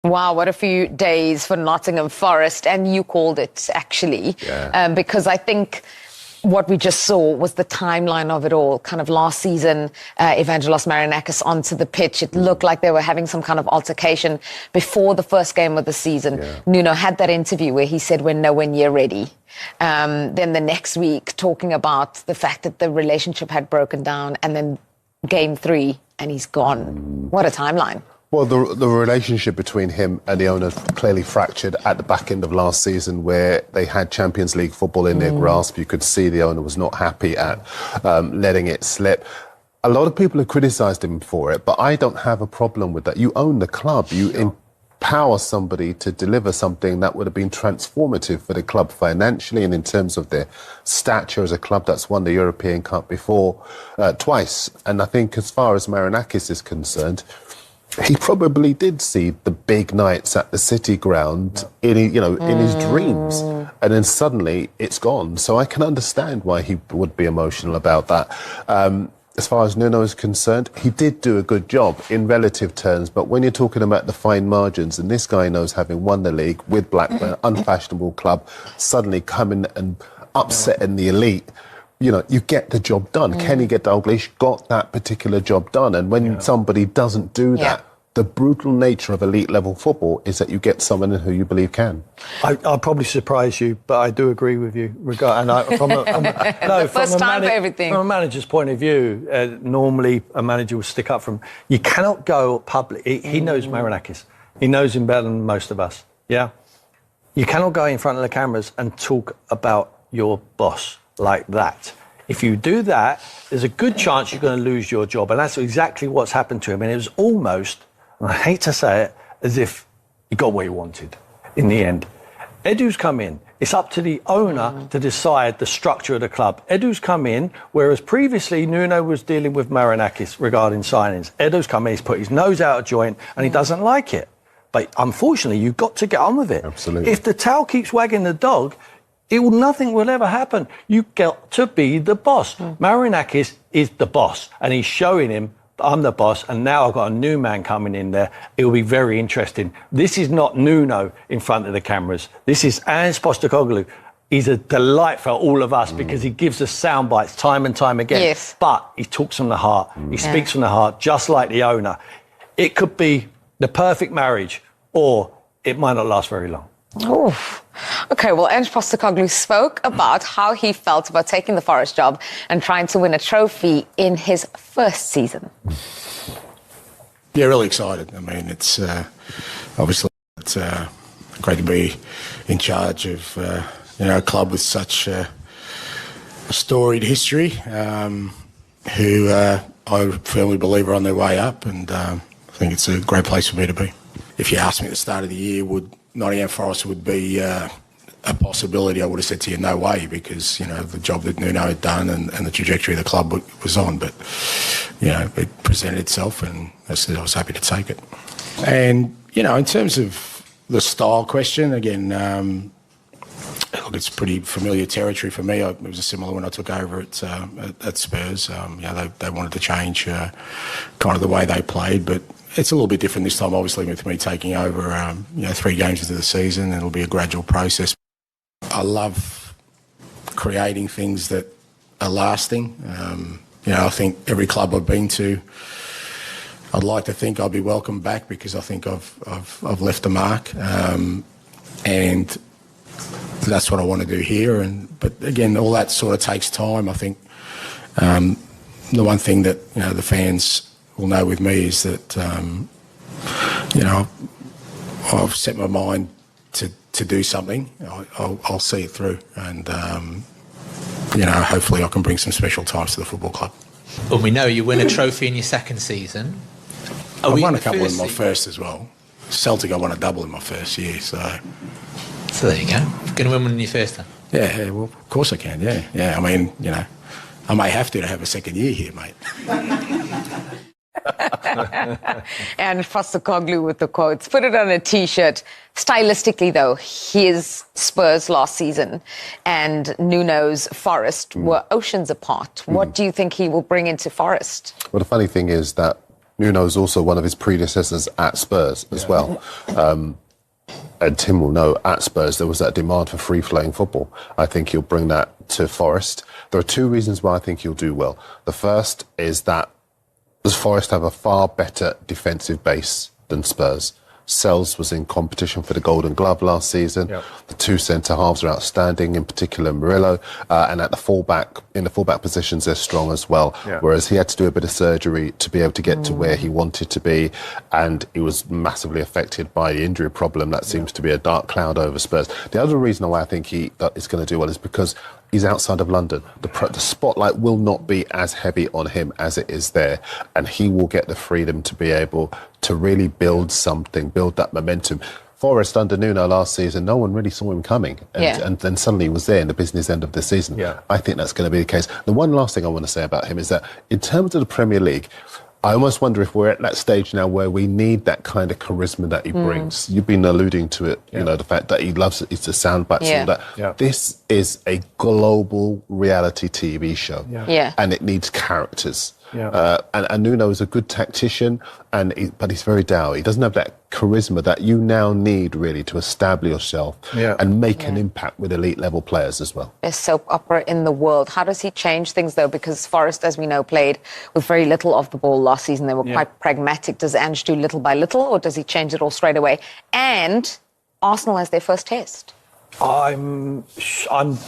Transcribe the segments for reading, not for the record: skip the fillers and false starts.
Wow, what a few days for Nottingham Forest. And you called it, actually, because I think what we just saw was the timeline of it all. Kind of last season, Evangelos Marinakis onto the pitch. It looked like they were having some kind of altercation before the first game of the season. Nuno had that interview where he said, we're nowhere near ready. Then the next week, talking about the fact that the relationship had broken down, and then game 3, and he's gone. What a timeline. Well, the relationship between him and the owner clearly fractured at the back end of last season, where they had Champions League football in their grasp. You could see the owner was not happy at letting it slip. A lot of people have criticised him for it, but I don't have a problem with that. You own the club. You empower somebody to deliver something that would have been transformative for the club financially and in terms of their stature as a club that's won the European Cup before twice. And I think as far as Marinakis is concerned, he probably did see the big nights at the City ground in his dreams, and then suddenly it's gone. So I can understand why he would be emotional about that. As far as Nuno is concerned, he did do a good job in relative terms, but when you're talking about the fine margins, and this guy knows, having won the league with Blackburn, unfashionable club, suddenly coming and upsetting the elite, you get the job done. Kenny Dalglish got that particular job done. And when somebody doesn't do that, the brutal nature of elite level football is that you get someone who you believe can. I'll probably surprise you, but I do agree with you. From a manager's point of view, normally a manager will stick up from. You cannot go public. He knows Marinakis. He knows him better than most of us. Yeah. You cannot go in front of the cameras and talk about your boss like that. If you do that, there's a good chance you're going to lose your job. And that's exactly what's happened to him. And it was almost, and I hate to say it, as if he got what he wanted in the end. Edu's come in. It's up to the owner to decide the structure of the club. Edu's come in, whereas previously Nuno was dealing with Marinakis regarding signings. Edu's come in, he's put his nose out of joint, and he doesn't like it. But unfortunately, you've got to get on with it. Absolutely. If the tail keeps wagging the dog, nothing will ever happen. You got to be the boss. Marinakis is the boss, and he's showing him, I'm the boss, and now I've got a new man coming in there. It will be very interesting. This is not Nuno in front of the cameras. This is Ange Postecoglou. He's a delight for all of us because he gives us sound bites time and time again. Yes. But he talks from the heart. He speaks from the heart, just like the owner. It could be the perfect marriage, or it might not last very long. Oh, okay. Well, Ange Postecoglou spoke about how he felt about taking the Forest job and trying to win a trophy in his first season. Yeah, really excited. I mean, it's obviously great to be in charge of a club with such a storied history, who I firmly believe are on their way up, and I think it's a great place for me to be. If you asked me at the start of the year, would Nottingham Forest would be a possibility, I would have said to you, no way, because, the job that Nuno had done and the trajectory of the club was on. But, it presented itself, and I said I was happy to take it. And, in terms of the style question, again, look, it's pretty familiar territory for me. It was similar when I took over at Spurs. They wanted to change kind of the way they played, but it's a little bit different this time, obviously, with me taking over, 3 games into the season, and it'll be a gradual process. I love creating things that are lasting. I think every club I've been to, I'd like to think I'll be welcomed back because I think I've left a mark, and that's what I want to do here. But again, all that sort of takes time. I think the one thing that the fans will know with me is that I've set my mind to do something. I'll see it through, and hopefully I can bring some special times to the football club. Well, we know you win a trophy in your second season. I won a couple in my first as well. Celtic, I won a double in my first year, so there you go. Going to win one in your first then? Yeah, well, of course I can. Yeah. I mean, I may have to have a second year here, mate. And Postecoglou with the quotes. Put it on a T-shirt. Stylistically, though, his Spurs last season and Nuno's Forest were oceans apart. What do you think he will bring into Forest? Well, the funny thing is that Nuno's also one of his predecessors at Spurs as well. And Tim will know, at Spurs, there was that demand for free-flowing football. I think he'll bring that to Forest. There are two reasons why I think he'll do well. The first is that Forest have a far better defensive base than Spurs. Sells was in competition for the Golden Glove last season. Yep. The two centre-halves are outstanding, in particular Murillo, and at the fullback positions they're strong as well. Yep. Whereas he had to do a bit of surgery to be able to get to where he wanted to be, and he was massively affected by the injury problem that seems to be a dark cloud over Spurs. The other reason why I think he is going to do well is because he's outside of London. The spotlight will not be as heavy on him as it is there, and he will get the freedom to be able to really build something, build that momentum. Forest under Nuno last season, no one really saw him coming, and then suddenly he was there in the business end of the season. Yeah. I think that's going to be the case. The one last thing I want to say about him is that in terms of the Premier League, I almost wonder if we're at that stage now where we need that kind of charisma that he brings. You've been alluding to it, you know, the fact that he loves it, it's the sound bites and all that. Yeah. This is a global reality TV show, and it needs characters. Yeah. And Nuno is a good tactician, but he's very dour. He doesn't have that charisma that you now need, really, to establish yourself and make an impact with elite level players as well. Best soap opera in the world. How does he change things, though? Because Forest, as we know, played with very little of the ball last season. They were quite pragmatic. Does Ange do little by little, or does he change it all straight away? And Arsenal has their first test. I'm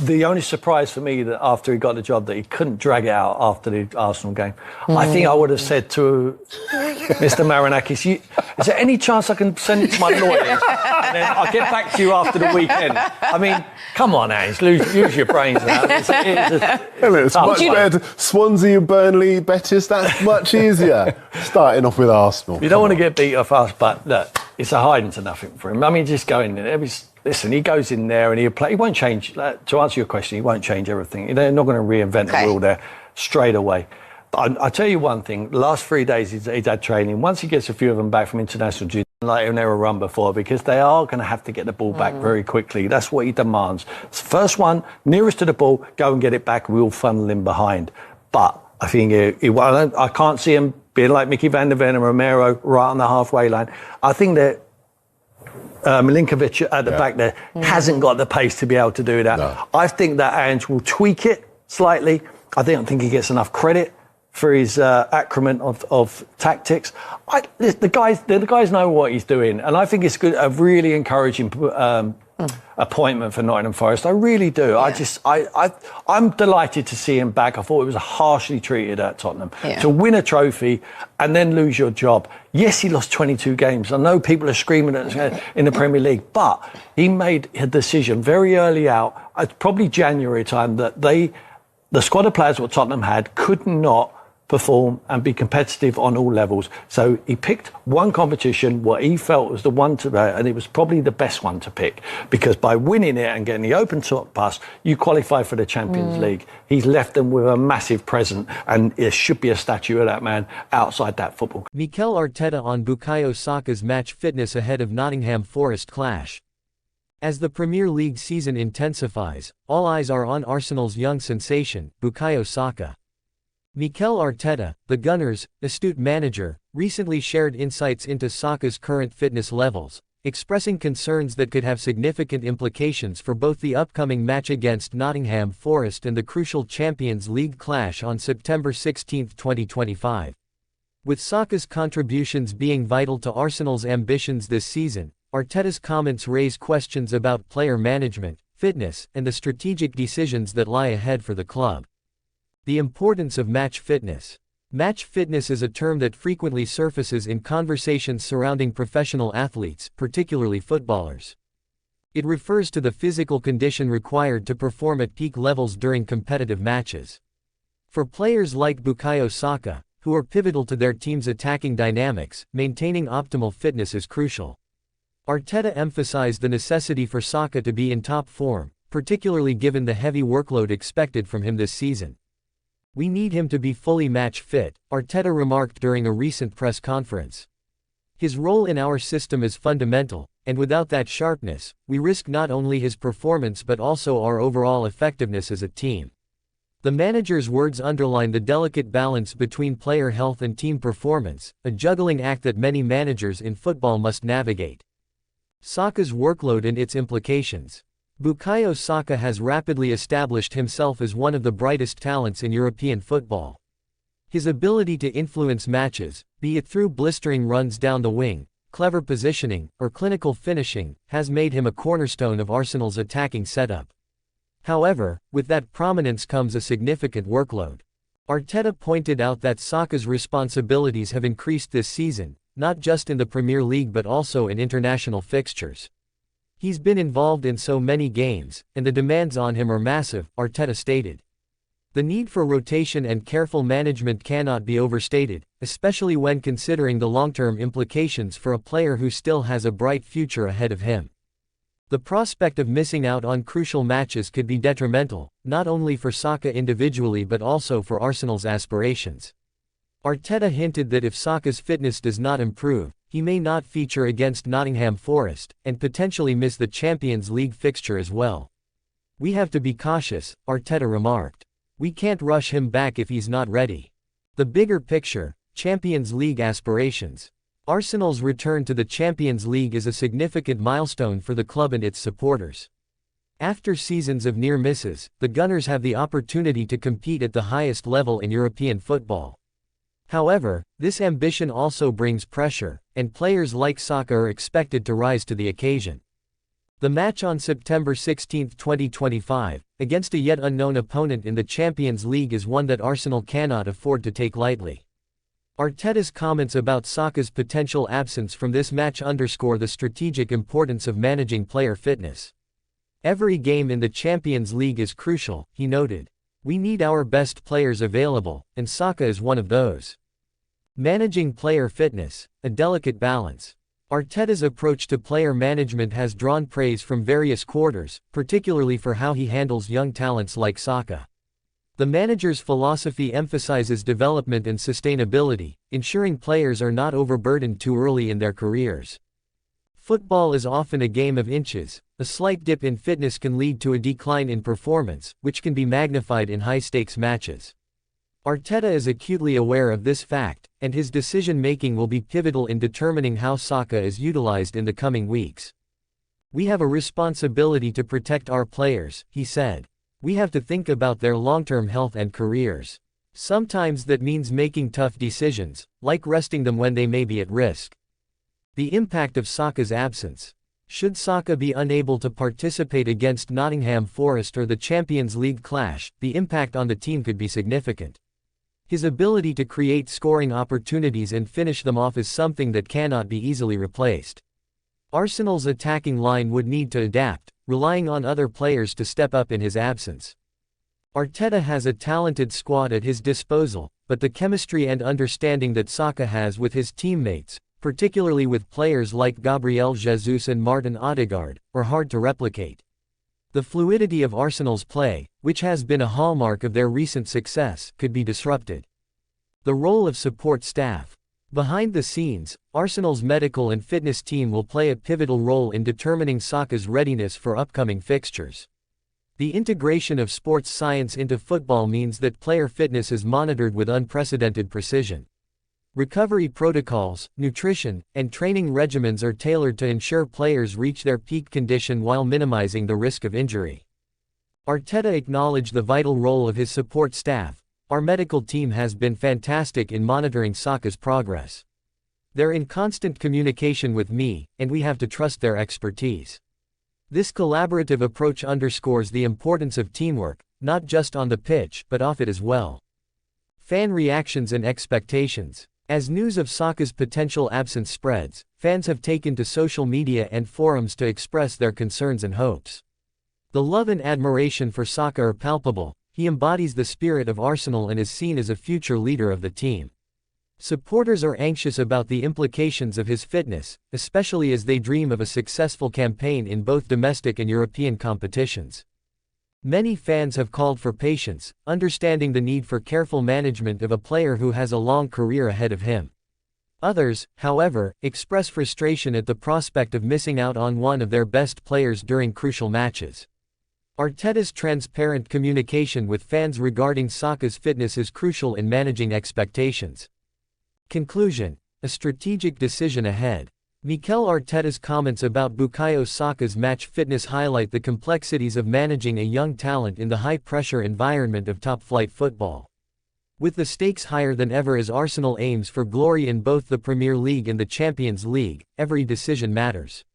the only surprise for me that after he got the job that he couldn't drag it out after the Arsenal game. I think I would have said to Mr. Marinakis, is there any chance I can send it to my lawyers and then I'll get back to you after the weekend? I mean, come on, Ange, use your brains now. It's much better. Swansea and Burnley, Betis, that's much easier. Starting off with Arsenal. You don't want to get beat off us, but look, it's a hiding to nothing for him. I mean, just go in there. Listen, he goes in there and he'll play. He won't change. To answer your question, he won't change everything. They're not going to reinvent the wheel there straight away. But I'll tell you one thing. The last 3 days he's had training. Once he gets a few of them back from international duty, like he'll never run before, because they are going to have to get the ball back very quickly. That's what he demands. First one, nearest to the ball, go and get it back. We'll funnel him behind. But I think I can't see him being like Mickey van der Ven and Romero right on the halfway line. I think that Milinkovic at the back there hasn't got the pace to be able to do that. No. I think that Ange will tweak it slightly. I don't think he gets enough credit for his acumen of tactics. The guys know what he's doing, and I think it's good. A really encouraging appointment for Nottingham Forest. I really do. Yeah. I'm delighted to see him back. I thought it was harshly treated at Tottenham to win a trophy and then lose your job. Yes, he lost 22 games. I know people are screaming at in the Premier League, but he made a decision very early out, probably January time, that the squad of players what Tottenham had could not perform and be competitive on all levels. So he picked one competition, what he felt was the one to, and it was probably the best one to pick, because by winning it and getting the open top pass, you qualify for the Champions League. He's left them with a massive present, and there should be a statue of that man outside that football. Mikel Arteta on Bukayo Saka's match fitness ahead of Nottingham Forest clash. As the Premier League season intensifies, all eyes are on Arsenal's young sensation, Bukayo Saka. Mikel Arteta, the Gunners' astute manager, recently shared insights into Saka's current fitness levels, expressing concerns that could have significant implications for both the upcoming match against Nottingham Forest and the crucial Champions League clash on September 16, 2025. With Saka's contributions being vital to Arsenal's ambitions this season, Arteta's comments raise questions about player management, fitness, and the strategic decisions that lie ahead for the club. The importance of match fitness. Match fitness is a term that frequently surfaces in conversations surrounding professional athletes, particularly footballers. It refers to the physical condition required to perform at peak levels during competitive matches. For players like Bukayo Saka, who are pivotal to their team's attacking dynamics, maintaining optimal fitness is crucial. Arteta emphasized the necessity for Saka to be in top form, particularly given the heavy workload expected from him this season. "We need him to be fully match fit," Arteta remarked during a recent press conference. "His role in our system is fundamental, and without that sharpness, we risk not only his performance but also our overall effectiveness as a team." The manager's words underline the delicate balance between player health and team performance, a juggling act that many managers in football must navigate. Saka's workload and its implications. Bukayo Saka has rapidly established himself as one of the brightest talents in European football. His ability to influence matches, be it through blistering runs down the wing, clever positioning, or clinical finishing, has made him a cornerstone of Arsenal's attacking setup. However, with that prominence comes a significant workload. Arteta pointed out that Saka's responsibilities have increased this season, not just in the Premier League but also in international fixtures. He's been involved in so many games, and the demands on him are massive, Arteta stated. The need for rotation and careful management cannot be overstated, especially when considering the long-term implications for a player who still has a bright future ahead of him. The prospect of missing out on crucial matches could be detrimental, not only for Saka individually but also for Arsenal's aspirations. Arteta hinted that if Saka's fitness does not improve, he may not feature against Nottingham Forest, and potentially miss the Champions League fixture as well. "We have to be cautious," Arteta remarked. "We can't rush him back if he's not ready." The bigger picture, Champions League aspirations. Arsenal's return to the Champions League is a significant milestone for the club and its supporters. After seasons of near misses, the Gunners have the opportunity to compete at the highest level in European football. However, this ambition also brings pressure, and players like Saka are expected to rise to the occasion. The match on September 16, 2025, against a yet unknown opponent in the Champions League is one that Arsenal cannot afford to take lightly. Arteta's comments about Saka's potential absence from this match underscore the strategic importance of managing player fitness. "Every game in the Champions League is crucial," he noted. "We need our best players available, and Saka is one of those." Managing player fitness, a delicate balance. Arteta's approach to player management has drawn praise from various quarters, particularly for how he handles young talents like Saka. The manager's philosophy emphasizes development and sustainability, ensuring players are not overburdened too early in their careers. Football is often a game of inches. A slight dip in fitness can lead to a decline in performance, which can be magnified in high-stakes matches. Arteta is acutely aware of this fact, and his decision-making will be pivotal in determining how Saka is utilized in the coming weeks. "We have a responsibility to protect our players," he said. "We have to think about their long-term health and careers. Sometimes that means making tough decisions, like resting them when they may be at risk." The impact of Saka's absence. Should Saka be unable to participate against Nottingham Forest or the Champions League clash, the impact on the team could be significant. His ability to create scoring opportunities and finish them off is something that cannot be easily replaced. Arsenal's attacking line would need to adapt, relying on other players to step up in his absence. Arteta has a talented squad at his disposal, but the chemistry and understanding that Saka has with his teammates, particularly with players like Gabriel Jesus and Martin Odegaard, are hard to replicate. The fluidity of Arsenal's play, which has been a hallmark of their recent success, could be disrupted. The role of support staff. Behind the scenes, Arsenal's medical and fitness team will play a pivotal role in determining Saka's readiness for upcoming fixtures. The integration of sports science into football means that player fitness is monitored with unprecedented precision. Recovery protocols, nutrition, and training regimens are tailored to ensure players reach their peak condition while minimizing the risk of injury. Arteta acknowledged the vital role of his support staff. "Our medical team has been fantastic in monitoring Saka's progress. They're in constant communication with me, and we have to trust their expertise." This collaborative approach underscores the importance of teamwork, not just on the pitch, but off it as well. Fan reactions and expectations. As news of Saka's potential absence spreads, fans have taken to social media and forums to express their concerns and hopes. The love and admiration for Saka are palpable. He embodies the spirit of Arsenal and is seen as a future leader of the team. Supporters are anxious about the implications of his fitness, especially as they dream of a successful campaign in both domestic and European competitions. Many fans have called for patience, understanding the need for careful management of a player who has a long career ahead of him. Others, however, express frustration at the prospect of missing out on one of their best players during crucial matches. Arteta's transparent communication with fans regarding Saka's fitness is crucial in managing expectations. Conclusion: a strategic decision ahead. Mikel Arteta's comments about Bukayo Saka's match fitness highlight the complexities of managing a young talent in the high-pressure environment of top-flight football. With the stakes higher than ever as Arsenal aims for glory in both the Premier League and the Champions League, every decision matters.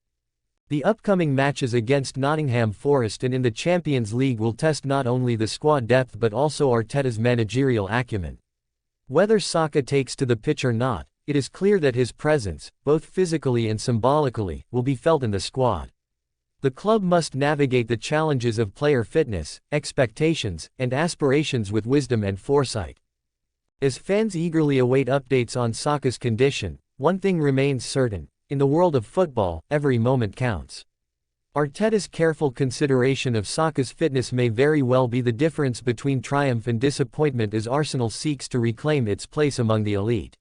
The upcoming matches against Nottingham Forest and in the Champions League will test not only the squad depth but also Arteta's managerial acumen. Whether Saka takes to the pitch or not, it is clear that his presence, both physically and symbolically, will be felt in the squad. The club must navigate the challenges of player fitness, expectations, and aspirations with wisdom and foresight. As fans eagerly await updates on Saka's condition, one thing remains certain: in the world of football, every moment counts. Arteta's careful consideration of Saka's fitness may very well be the difference between triumph and disappointment as Arsenal seeks to reclaim its place among the elite.